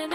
What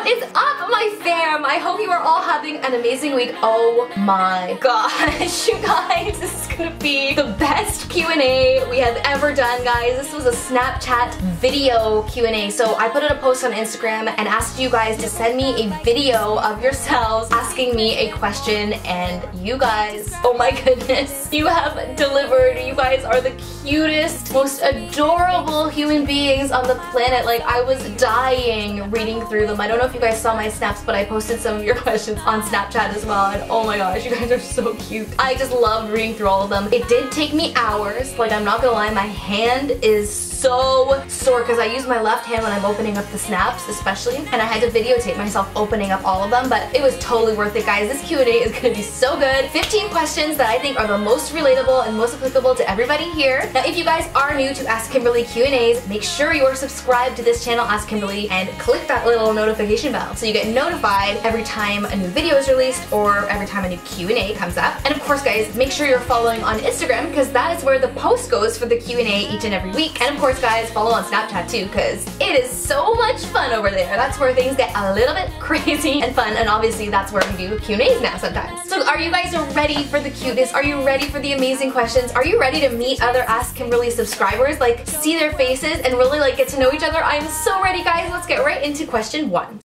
is up, my fam? I hope you are all having an amazing week. Oh my gosh, you guys, this is gonna be the best Q&A we have ever done, guys. This was a Snapchat video Q&A. So I put out a post on Instagram and asked you guys to send me a video of yourselves asking me a question, and you guys, oh my goodness, you have delivered. You guys are the cutest, most adorable human beings on the planet. Like, I was dying reading through them. I don't know if you guys saw my snaps, but I posted some of your questions on Snapchat as well, and oh my gosh, you guys are so cute. I just loved reading through all of them. It did take me hours. Like, I'm not gonna lie, my hand is so sore because I use my left hand when I'm opening up the snaps especially, and I had to videotape myself opening up all of them, but it was totally worth it, guys. This Q&A is gonna be so good. 15 questions that I think are the most relatable and most applicable to everybody here. Now, if you guys are new to Ask Kimberly Q&As, make sure you're subscribed to this channel, Ask Kimberly, and click that little notification bell so you get notified every time a new video is released or every time a new Q&A comes up. And of course, guys, make sure you're following on Instagram because that is where the post goes for the Q&A each and every week. And of course, guys, follow on Snapchat too because it is so much fun over there. That's where things get a little bit crazy and fun, and obviously that's where we do Q&As now sometimes. So are you guys ready for the cuteness? Are you ready for the amazing questions? Are you ready to meet other Ask Kimberly subscribers, like see their faces and really like get to know each other? I'm so ready, guys. Let's get right into question 1.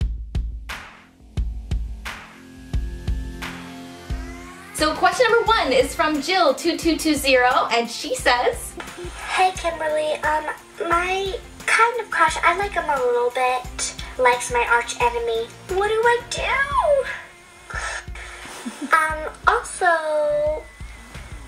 So question number 1 is from Jill2220, and she says, "Hey Kimberly, my kind of crush, I like him a little bit, likes my arch enemy. What do I do?" Also,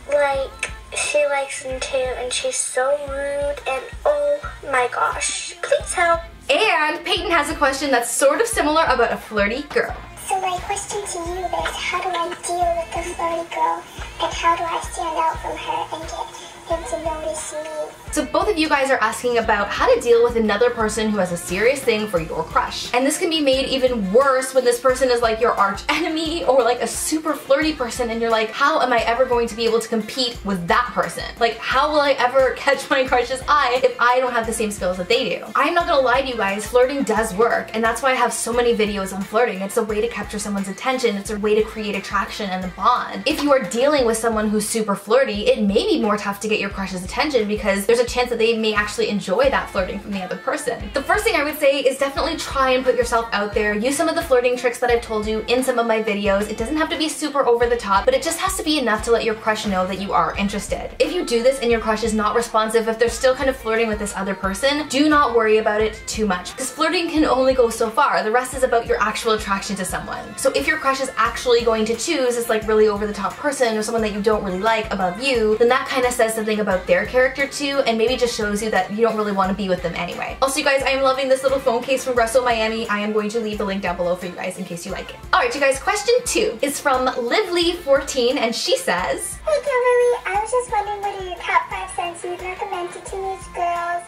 like, she likes him too, and she's so rude, and oh my gosh, please help. And Peyton has a question that's sort of similar about a flirty girl. So my question to you is, how do I deal with a flirty girl, and how do I stand out from her and get him to notice me? So both of you guys are asking about how to deal with another person who has a serious thing for your crush. And this can be made even worse when this person is like your arch enemy or like a super flirty person, and you're like, how am I ever going to be able to compete with that person? Like, how will I ever catch my crush's eye if I don't have the same skills that they do? I'm not gonna lie to you guys, flirting does work, and that's why I have so many videos on flirting. It's a way to capture someone's attention. It's a way to create attraction and a bond. If you are dealing with someone who's super flirty, it may be more tough to get your crush's attention because there's a chance that they may actually enjoy that flirting from the other person. The first thing I would say is definitely try and put yourself out there. Use some of the flirting tricks that I've told you in some of my videos. It doesn't have to be super over the top, but it just has to be enough to let your crush know that you are interested. If you do this and your crush is not responsive, if they're still kind of flirting with this other person, do not worry about it too much because flirting can only go so far. The rest is about your actual attraction to someone. So if your crush is actually going to choose this like really over the top person or someone that you don't really like above you, then that kind of says something about their character too, and maybe just shows you that you don't really want to be with them anyway. Also, you guys, I am loving this little phone case from Russell Miami. I am going to leave the link down below for you guys in case you like it. Alright, you guys, question 2 is from Lively14, and she says, "Hey Kimberly, I was just wondering what are your top 5 scents you'd recommend to teenage girls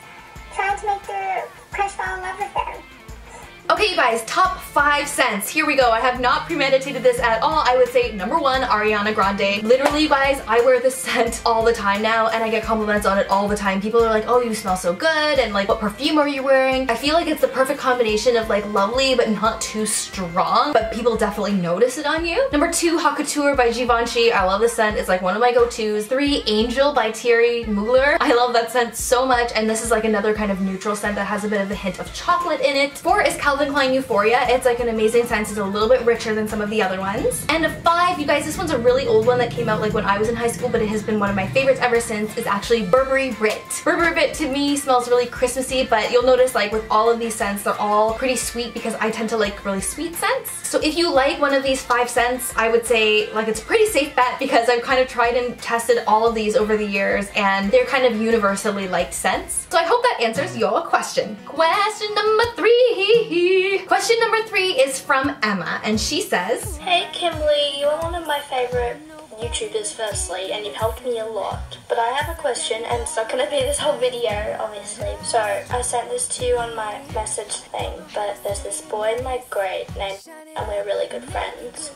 trying to make their crush fall in love with them?" Okay, you guys, top 5 scents. Here we go. I have not premeditated this at all. I would say number 1, Ariana Grande. Literally, you guys, I wear this scent all the time now, and I get compliments on it all the time. People are like, oh, you smell so good, and like, what perfume are you wearing? I feel like it's the perfect combination of like lovely but not too strong, but people definitely notice it on you. Number 2, Haute Couture by Givenchy. I love this scent. It's like one of my go-tos. 3, Angel by Thierry Mugler. I love that scent so much, and this is like another kind of neutral scent that has a bit of a hint of chocolate in it. 4 is Calvin Klein Euphoria. It's like an amazing scent. It's a little bit richer than some of the other ones. And 5, you guys, this one's a really old one that came out like when I was in high school, but it has been one of my favorites ever since, is actually Burberry Brit. Burberry Brit to me smells really Christmassy, but you'll notice like with all of these scents, they're all pretty sweet because I tend to like really sweet scents. So if you like one of these 5 scents, I would say like it's a pretty safe bet because I've kind of tried and tested all of these over the years, and they're kind of universally liked scents. So I hope that answers your question. Question number 3. Question number 3 is from Emma, and she says, "Hey Kimberly, you are one of my favorite YouTubers firstly, and you've helped me a lot. But I have a question, and it's not going to be this whole video, obviously. So I sent this to you on my message thing, but there's this boy in my grade named, and we're really good friends.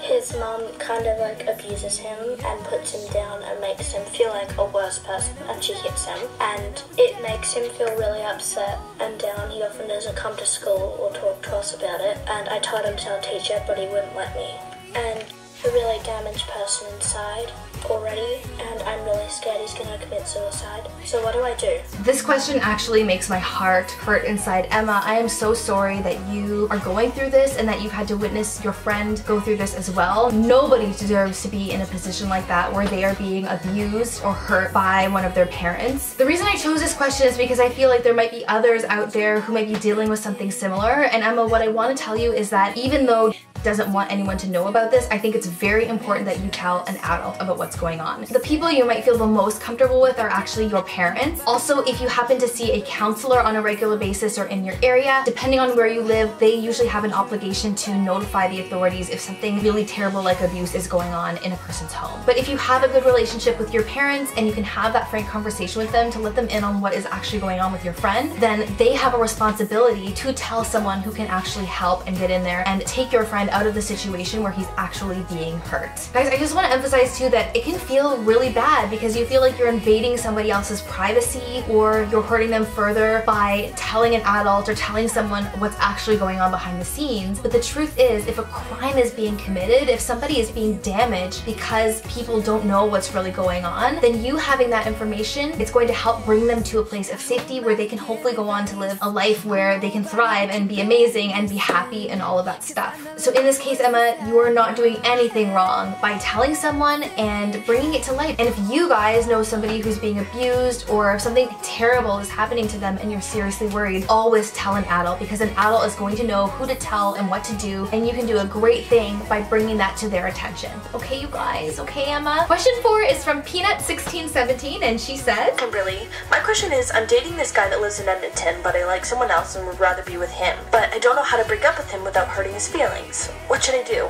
his mom kind of like abuses him and puts him down and makes him feel like a worse person, and she hits him, and it makes him feel really upset and down. He often doesn't come to school or talk to us about it, and I told him to tell teacher, but he wouldn't let me. And a really damaged person inside already, and I'm really scared he's gonna commit suicide. So what do I do? This question actually makes my heart hurt inside. Emma, I am so sorry that you are going through this and that you've had to witness your friend go through this as well. Nobody deserves to be in a position like that where they are being abused or hurt by one of their parents. The reason I chose this question is because I feel like there might be others out there who might be dealing with something similar. And Emma, what I want to tell you is that even though doesn't want anyone to know about this, I think it's very important that you tell an adult about what's going on. The people you might feel the most comfortable with are actually your parents. Also, if you happen to see a counselor on a regular basis or in your area, depending on where you live, they usually have an obligation to notify the authorities if something really terrible like abuse is going on in a person's home. But if you have a good relationship with your parents and you can have that frank conversation with them to let them in on what is actually going on with your friend, then they have a responsibility to tell someone who can actually help and get in there and take your friend out of the situation where he's actually being hurt. Guys, I just want to emphasize too that it can feel really bad because you feel like you're invading somebody else's privacy or you're hurting them further by telling an adult or telling someone what's actually going on behind the scenes. But the truth is, if a crime is being committed, if somebody is being damaged because people don't know what's really going on, then you having that information, it's going to help bring them to a place of safety where they can hopefully go on to live a life where they can thrive and be amazing and be happy and all of that stuff. So in this case, Emma, you are not doing anything wrong by telling someone and bringing it to light. And if you guys know somebody who's being abused or if something terrible is happening to them and you're seriously worried, always tell an adult, because an adult is going to know who to tell and what to do, and you can do a great thing by bringing that to their attention. Okay, you guys? Okay, Emma? Question 4 is from Peanut1617, and she says, Kimberly, my question is, I'm dating this guy that lives in Edmonton, but I like someone else and would rather be with him. But I don't know how to break up with him without hurting his feelings. What should I do?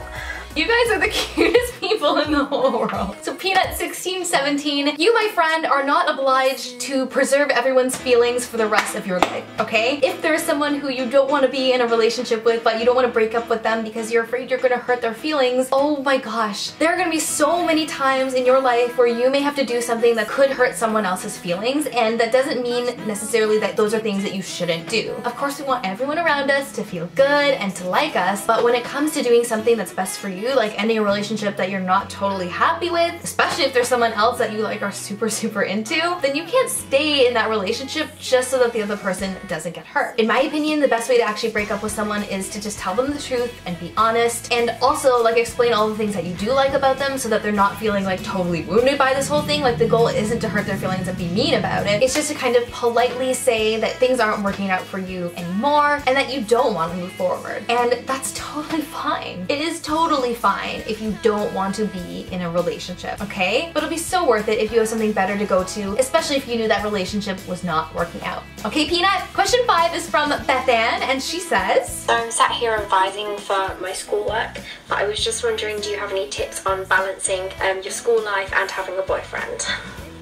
You guys are the cutest people in the whole world. So Peanut1617, you, my friend, are not obliged to preserve everyone's feelings for the rest of your life, okay? If there's someone who you don't want to be in a relationship with, but you don't want to break up with them because you're afraid you're going to hurt their feelings, oh my gosh, there are going to be so many times in your life where you may have to do something that could hurt someone else's feelings, and that doesn't mean necessarily that those are things that you shouldn't do. Of course, we want everyone around us to feel good and to like us, but when it comes to doing something that's best for you, like ending a relationship that you're not totally happy with, especially if there's someone else that you like are super into, then you can't stay in that relationship just so that the other person doesn't get hurt. In my opinion, the best way to actually break up with someone is to just tell them the truth and be honest, and also like explain all the things that you do like about them so that they're not feeling like totally wounded by this whole thing. Like the goal isn't to hurt their feelings and be mean about it. It's just to kind of politely say that things aren't working out for you anymore and that you don't want to move forward. And that's totally fine. It is totally fine if you don't want to be in a relationship, okay? But it'll be so worth it if you have something better to go to, especially if you knew that relationship was not working out. Okay, Peanut? Question 5 is from Beth Ann, and she says, So I'm sat here revising for my schoolwork, but I was just wondering, do you have any tips on balancing your school life and having a boyfriend?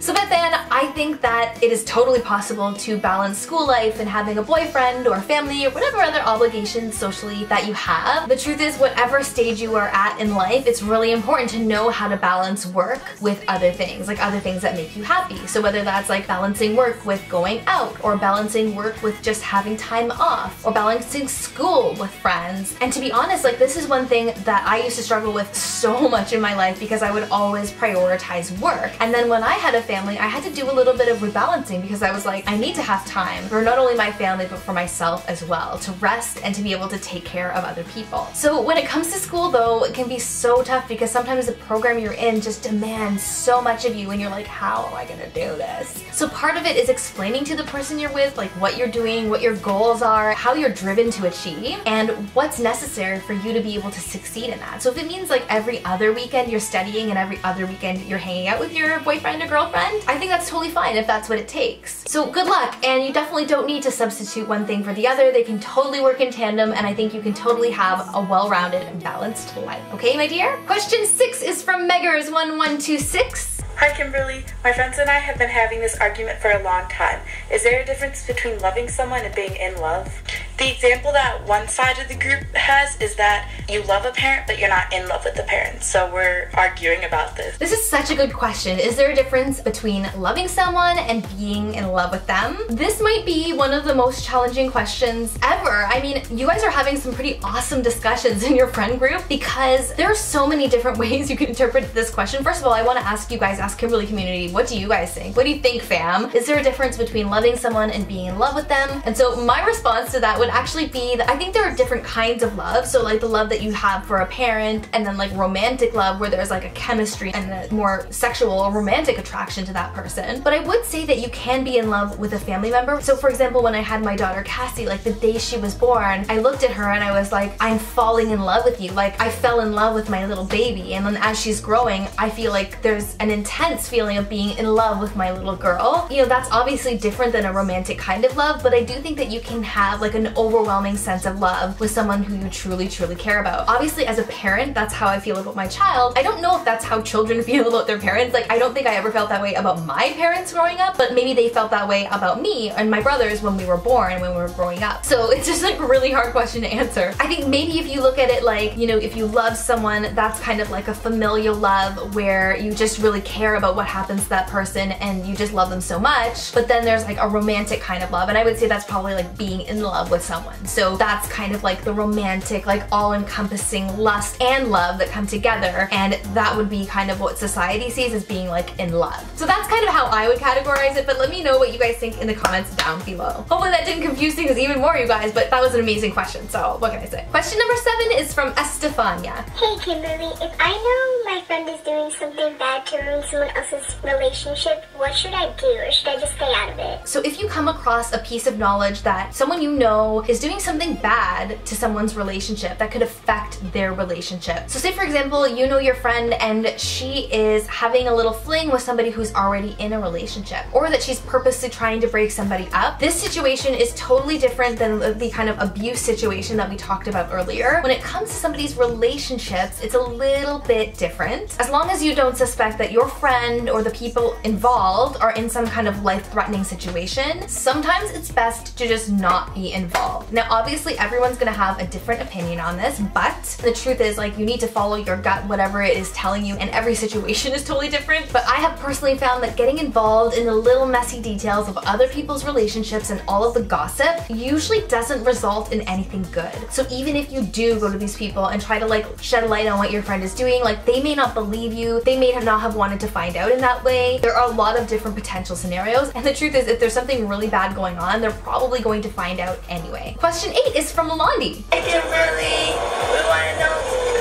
So Beth Ann, I think that it is totally possible to balance school life and having a boyfriend or family or whatever other obligations socially that you have. The truth is, whatever stage you are at in life, it's really important to know how to balance work with other things, like other things that make you happy. So whether that's like balancing work with going out, or balancing work with just having time off, or balancing school with friends. And to be honest, like this is one thing that I used to struggle with so much in my life because I would always prioritize work. And then when I had a family, I had to do a little bit of rebalancing because I was like, I need to have time for not only my family but for myself as well, to rest and to be able to take care of other people. So when it comes to school though, it can be so tough because sometimes the program you're in just demands so much of you and you're like, how am I gonna do this? So part of it is explaining to the person you're with like what you're doing, what your goals are, how you're driven to achieve, and what's necessary for you to be able to succeed in that. So if it means like every other weekend you're studying and every other weekend you're hanging out with your boyfriend or girlfriend, I think that's totally fine if that's what it takes. So good luck, and you definitely don't need to substitute one thing for the other. They can totally work in tandem, and I think you can totally have a well-rounded and balanced life. Okay, my dear? Question 6 is from Meggers1126. Hi Kimberly, my friends and I have been having this argument for a long time. Is there a difference between loving someone and being in love? The example that one side of the group has is that you love a parent, but you're not in love with the parent. So we're arguing about this. This is such a good question. Is there a difference between loving someone and being in love with them? This might be one of the most challenging questions ever. I mean, you guys are having some pretty awesome discussions in your friend group because there are so many different ways you can interpret this question. First of all, I want to ask you guys, ask Kimberly community, what do you guys think? What do you think, fam? Is there a difference between loving someone and being in love with them? And so my response to that would actually be that I think there are different kinds of love. So like the love that you have for a parent, and then like romantic love where there's like a chemistry and a more sexual or romantic attraction to that person. But I would say that you can be in love with a family member. So for example, when I had my daughter Cassie, like the day she was born, I looked at her and I was like, I'm falling in love with you. Like I fell in love with my little baby. And then as she's growing, I feel like there's an intense feeling of being in love with my little girl. You know, that's obviously different than a romantic kind of love, but I do think that you can have like an overwhelming sense of love with someone who you truly care about. Obviously, as a parent, that's how I feel about my child. I don't know if that's how children feel about their parents. Like, I don't think I ever felt that way about my parents growing up, but maybe they felt that way about me and my brothers when we were born, when we were growing up. So it's just like a really hard question to answer. I think maybe if you look at it like, you know, if you love someone, that's kind of like a familial love where you just really care about what happens to that person and you just love them so much. But then there's like a romantic kind of love, and I would say that's probably like being in love with someone. So that's kind of like the romantic, like all-encompassing lust and love that come together, and that would be kind of what society sees as being like in love. So that's kind of how I would categorize it, but let me know what you guys think in the comments down below. Hopefully that didn't confuse things even more, you guys, but that was an amazing question, so what can I say? Question number 7 is from Estefania. Hey Kimberly, if I know my friend is doing something bad to ruin someone else's relationship, what should I do, or should I just stay out of it? So if you come across a piece of knowledge that someone you know is doing something bad to someone's relationship that could affect their relationship. So say for example, you know your friend and she is having a little fling with somebody who's already in a relationship, or that she's purposely trying to break somebody up. This situation is totally different than the kind of abuse situation that we talked about earlier. When it comes to somebody's relationships, it's a little bit different. As long as you don't suspect that your friend or the people involved are in some kind of life-threatening situation, sometimes it's best to just not be involved. Now obviously everyone's gonna have a different opinion on this, but the truth is like you need to follow your gut, whatever it is telling you, and every situation is totally different. But I have personally found that getting involved in the little messy details of other people's relationships and all of the gossip usually doesn't result in anything good. So even if you do go to these people and try to like shed a light on what your friend is doing, like they may not believe you, they may not have wanted to find out in that way. There are a lot of different potential scenarios, and the truth is if there's something really bad going on, they're probably going to find out anyway. Question 8 is from Londi. Hey Kimberly, we want to know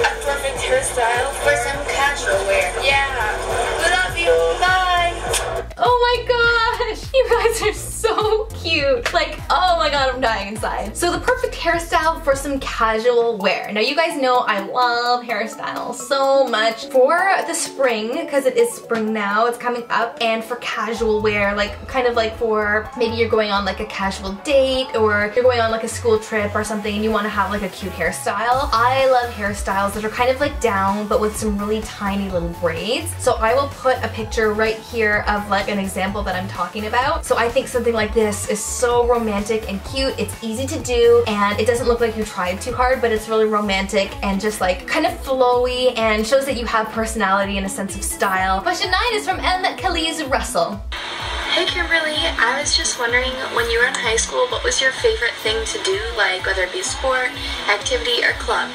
a perfect hairstyle for some casual wear. Yeah, we love you, bye! Oh my gosh, you guys are so cute. Like, oh my god, I'm dying inside. So the perfect hairstyle for some casual wear. Now you guys know I love hairstyles so much. For the spring, because it is spring now, it's coming up, and for casual wear, like kind of like for maybe you're going on like a casual date, or you're going on like a school trip or something and you want to have like a cute hairstyle. I love hairstyles that are kind of like down but with some really tiny little braids. So I will put a picture right here of like an example that I'm talking about. So I think something like this is so romantic and cute. It's easy to do and it doesn't look like you tried too hard, but it's really romantic and just like kind of flowy and shows that you have personality and a sense of style. Question 9 is from M. Kelly's Russell. Hey Kimberly, I was just wondering, when you were in high school, what was your favorite thing to do, like whether it be sport, activity, or club?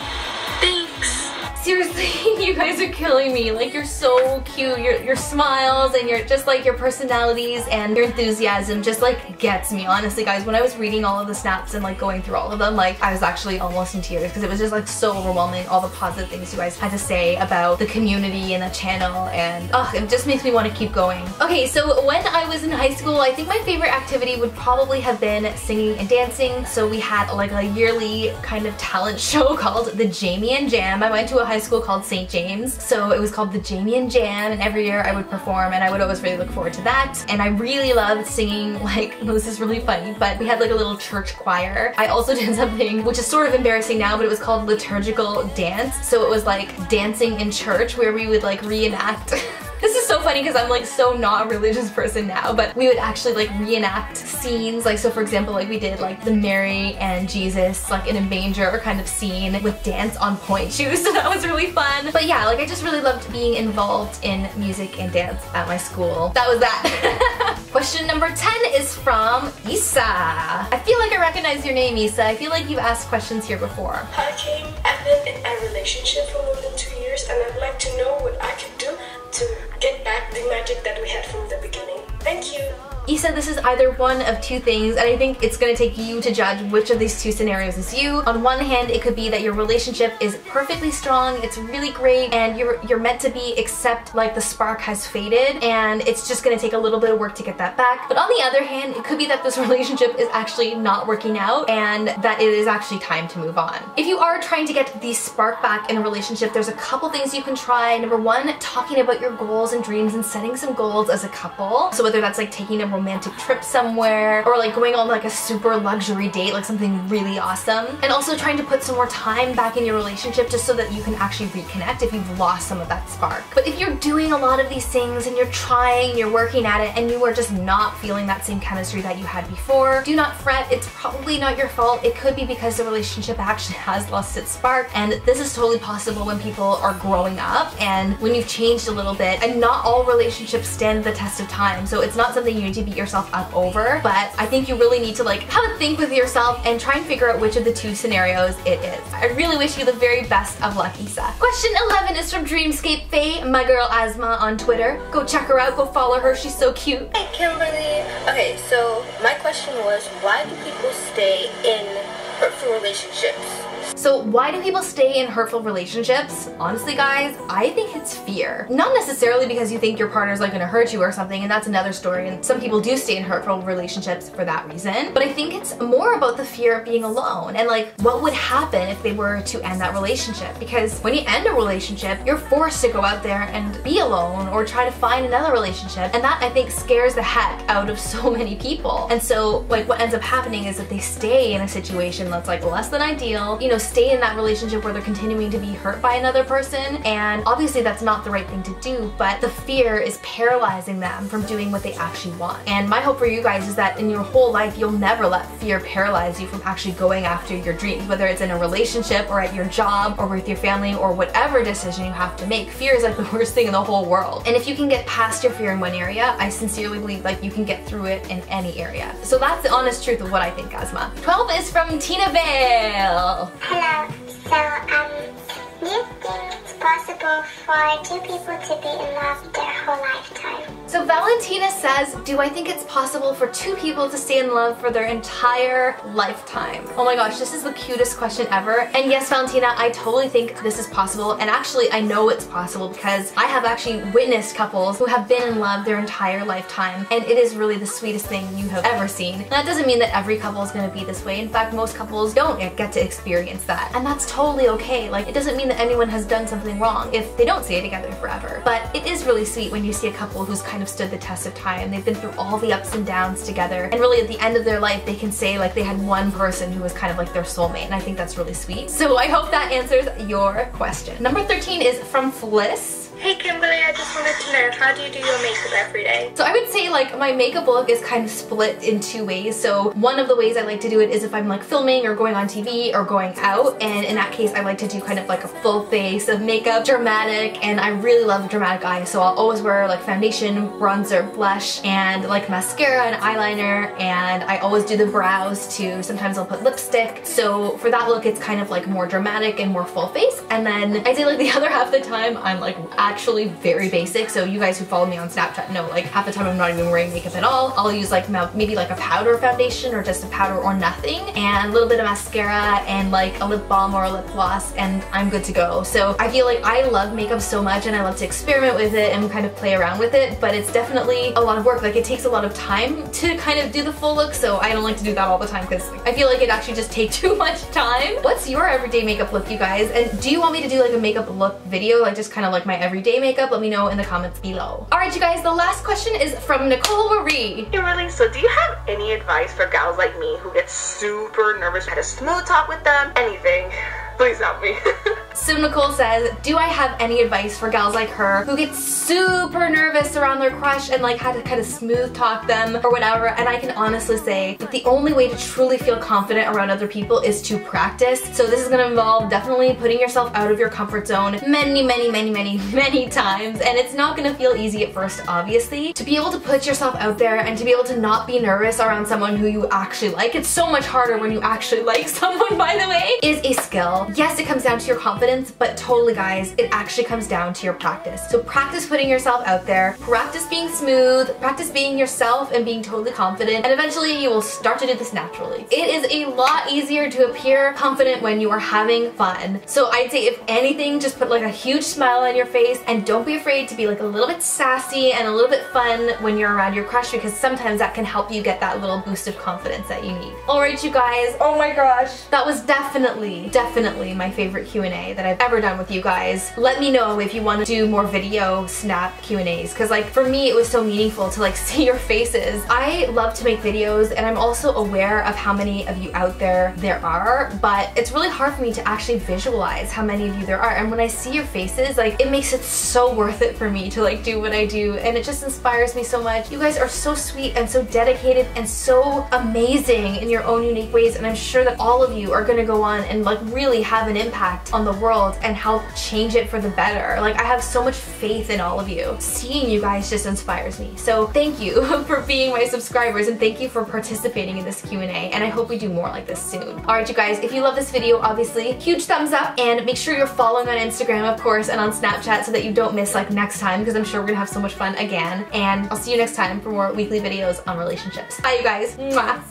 Thanks! Seriously, you guys are killing me. Like, you're so cute. Your smiles and your personalities and your enthusiasm just like gets me. Honestly, guys, when I was reading all of the snaps and like going through all of them, like I was actually almost in tears because it was just like so overwhelming, all the positive things you guys had to say about the community and the channel, and it just makes me want to keep going. Okay, so when I was in high school, I think my favorite activity would probably have been singing and dancing. So we had like a yearly kind of talent show called the Jamie and Jam. I went to a high school called St. James, so it was called the Jamie and Jam, and every year I would perform and I would always really look forward to that. And I really loved singing, like, this is really funny, but we had like a little church choir. I also did something which is sort of embarrassing now, but it was called liturgical dance. So it was like dancing in church where we would like reenact This is so funny because I'm like so not a religious person now, but we would actually like reenact scenes. Like, so for example, like we did like the Mary and Jesus like in a manger kind of scene with dance on point shoes, so that was really fun. But yeah, like I just really loved being involved in music and dance at my school. That was that. Question number 10 is from Issa. I feel like I recognize your name, Issa. I feel like you've asked questions here before. Hi Kim, I've been in a relationship for more than 2 years and I'd like to know what I could do to get back the magic that we had from the beginning. Thank you. Issa, this is either one of two things, and I think it's gonna take you to judge which of these two scenarios is you. On one hand, it could be that your relationship is perfectly strong, it's really great, and you're meant to be, except like the spark has faded, and it's just gonna take a little bit of work to get that back. But on the other hand, it could be that this relationship is actually not working out, and that it is actually time to move on. If you are trying to get the spark back in a relationship, there's a couple things you can try. Number one, talking about your goals and dreams and setting some goals as a couple. So whether that's like taking a romantic trip somewhere or like going on like a super luxury date, like something really awesome. And also trying to put some more time back in your relationship just so that you can actually reconnect if you've lost some of that spark. But if you're doing a lot of these things and you're trying, you're working at it, and you are just not feeling that same chemistry that you had before, do not fret. It's probably not your fault. It could be because the relationship actually has lost its spark, and this is totally possible when people are growing up and when you've changed a little bit. And not all relationships stand the test of time, so it's not something you need to beat yourself up over, but I think you really need to like have a think with yourself and try and figure out which of the two scenarios it is. I really wish you the very best of luck, Issa. Question 11 is from Dreamscape Faye, my girl Asma on Twitter. Go check her out, go follow her, she's so cute. Hey Kimberly. Okay, so my question was, why do people stay in hurtful relationships? So why do people stay in hurtful relationships? Honestly guys, I think it's fear. Not necessarily because you think your partner's like gonna hurt you or something, and that's another story, and some people do stay in hurtful relationships for that reason. But I think it's more about the fear of being alone and like what would happen if they were to end that relationship. Because when you end a relationship, you're forced to go out there and be alone or try to find another relationship, and that I think scares the heck out of so many people. And so like what ends up happening is that they stay in a situation that's like less than ideal, you know, stay in that relationship where they're continuing to be hurt by another person, and obviously that's not the right thing to do, but the fear is paralyzing them from doing what they actually want. And my hope for you guys is that in your whole life you'll never let fear paralyze you from actually going after your dreams, whether it's in a relationship or at your job or with your family or whatever decision you have to make. Fear is like the worst thing in the whole world, and if you can get past your fear in one area, I sincerely believe like you can get through it in any area. So that's the honest truth of what I think, Asma. 12 is from Tina Vale. Hello. So, do you think it's possible for two people to be in love their whole lifetime? So Valentina says, do I think it's possible for two people to stay in love for their entire lifetime? Oh my gosh, this is the cutest question ever. And yes, Valentina, I totally think this is possible. And actually, I know it's possible because I have actually witnessed couples who have been in love their entire lifetime. And it is really the sweetest thing you have ever seen. And that doesn't mean that every couple is going to be this way. In fact, most couples don't get to experience that. And that's totally okay. Like, it doesn't mean that anyone has done something wrong if they don't stay together forever. But it is really sweet when you see a couple who's kind of stood the test of time. They've been through all the ups and downs together, and really at the end of their life they can say like they had one person who was kind of like their soulmate, and I think that's really sweet. So I hope that answers your question. Number 13 is from Fliss. Hey Kimberly, I just wanted to know, how do you do your makeup every day? So I would say like my makeup look is kind of split in two ways. So one of the ways I like to do it is if I'm like filming or going on TV or going out, and in that case I like to do kind of like a full face of makeup, dramatic, and I really love dramatic eyes, so I'll always wear like foundation, bronzer, blush, and like mascara and eyeliner, and I always do the brows too. Sometimes I'll put lipstick. So for that look it's kind of like more dramatic and more full face, and then I'd say like the other half of the time I'm like actually very basic. So you guys who follow me on Snapchat know like half the time I'm not even wearing makeup at all. I'll use like maybe like a powder foundation or just a powder or nothing, and a little bit of mascara and like a lip balm or a lip gloss, and I'm good to go. So I feel like I love makeup so much and I love to experiment with it and kind of play around with it, but it's definitely a lot of work. Like it takes a lot of time to kind of do the full look, so I don't like to do that all the time because I feel like it actually just takes too much time. What's your everyday makeup look, you guys? And do you want me to do like a makeup look video, like just kind of like my everyday makeup? Let me know in the comments below. Alright you guys, the last question is from Nicole Marie. Kimberly, so do you have any advice for gals like me who get super nervous, had a smooth talk with them, anything? Please help me. So Nicole says, do I have any advice for gals like her who get super nervous around their crush and like how to kind of smooth talk them or whatever? And I can honestly say that the only way to truly feel confident around other people is to practice. So this is going to involve definitely putting yourself out of your comfort zone many times, and it's not going to feel easy at first, obviously. To be able to put yourself out there and to be able to not be nervous around someone who you actually like, it's so much harder when you actually like someone, by the way, is a skill. Yes, it comes down to your confidence, but totally guys, it actually comes down to your practice. So practice putting yourself out there, practice being smooth, practice being yourself and being totally confident, and eventually you will start to do this naturally. It is a lot easier to appear confident when you are having fun. So I'd say if anything, just put like a huge smile on your face and don't be afraid to be like a little bit sassy and a little bit fun when you're around your crush, because sometimes that can help you get that little boost of confidence that you need. Alright you guys, oh my gosh, that was definitely my favorite Q&A that I've ever done with you guys. Let me know if you want to do more video snap Q&As, because like for me it was so meaningful to like see your faces. I love to make videos and I'm also aware of how many of you out there are, but it's really hard for me to actually visualize how many of you there are, and when I see your faces, like it makes it so worth it for me to like do what I do, and it just inspires me so much. You guys are so sweet and so dedicated and so amazing in your own unique ways, and I'm sure that all of you are gonna go on and like really have an impact on the world and help change it for the better. Like I have so much faith in all of you. Seeing you guys just inspires me. So thank you for being my subscribers, and thank you for participating in this Q&A, and I hope we do more like this soon. Alright you guys, if you love this video, obviously huge thumbs up, and make sure you're following on Instagram of course and on Snapchat so that you don't miss like next time, because I'm sure we're gonna have so much fun again. And I'll see you next time for more weekly videos on relationships. Bye you guys. Mwah.